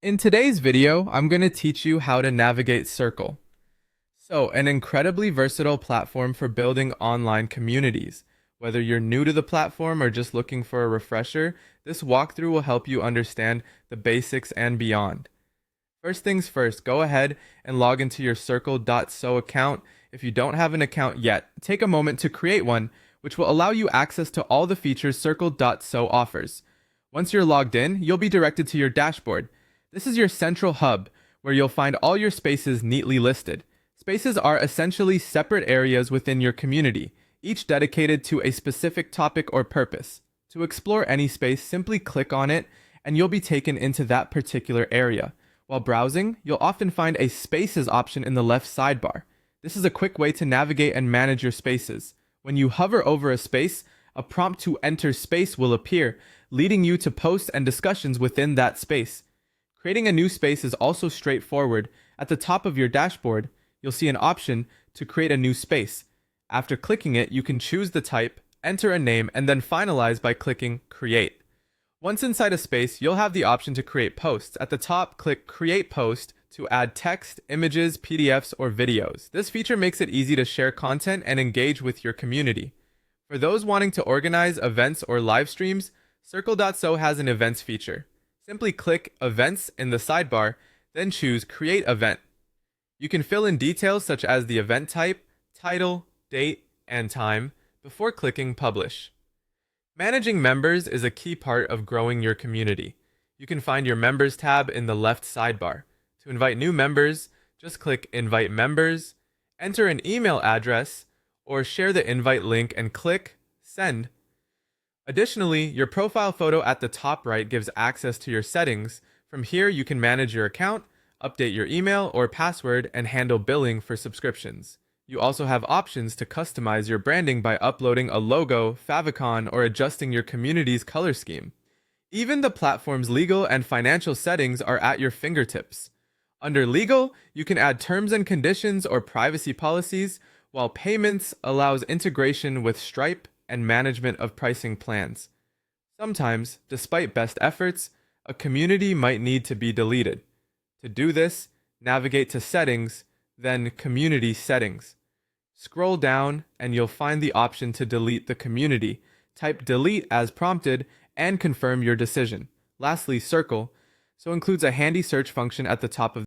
In today's video, I'm going to teach you how to navigate Circle. So, an incredibly versatile platform for building online communities. Whether you're new to the platform or just looking for a refresher, this walkthrough will help you understand the basics and beyond. First things first, go ahead and log into your Circle.so account. If you don't have an account yet, take a moment to create one, which will allow you access to all the features Circle.so offers. Once you're logged in, you'll be directed to your dashboard. This is your central hub, where you'll find all your spaces neatly listed. Spaces are essentially separate areas within your community, each dedicated to a specific topic or purpose. To explore any space, simply click on it, and you'll be taken into that particular area. While browsing, you'll often find a Spaces option in the left sidebar. This is a quick way to navigate and manage your spaces. When you hover over a space, a prompt to enter space will appear, leading you to posts and discussions within that space. Creating a new space is also straightforward. At the top of your dashboard, you'll see an option to create a new space. After clicking it, you can choose the type, enter a name, and then finalize by clicking Create. Once inside a space, you'll have the option to create posts. At the top, click Create Post to add text, images, PDFs, or videos. This feature makes it easy to share content and engage with your community. For those wanting to organize events or live streams, Circle.so has an Events feature. Simply click Events in the sidebar, then choose Create Event. You can fill in details such as the event type, title, date, and time before clicking Publish. Managing members is a key part of growing your community. You can find your Members tab in the left sidebar. To invite new members, just click Invite Members, enter an email address, or share the invite link and click Send. Additionally, your profile photo at the top right gives access to your settings. From here, you can manage your account, update your email or password, and handle billing for subscriptions. You also have options to customize your branding by uploading a logo, favicon, or adjusting your community's color scheme. Even the platform's legal and financial settings are at your fingertips. Under Legal, you can add terms and conditions or privacy policies, while Payments allows integration with Stripe and management of pricing plans. Sometimes, despite best efforts, a community might need to be deleted. To do this, navigate to Settings, then Community Settings. Scroll down and you'll find the option to delete the community. Type delete as prompted and confirm your decision. Lastly, Circle includes a handy search function at the top of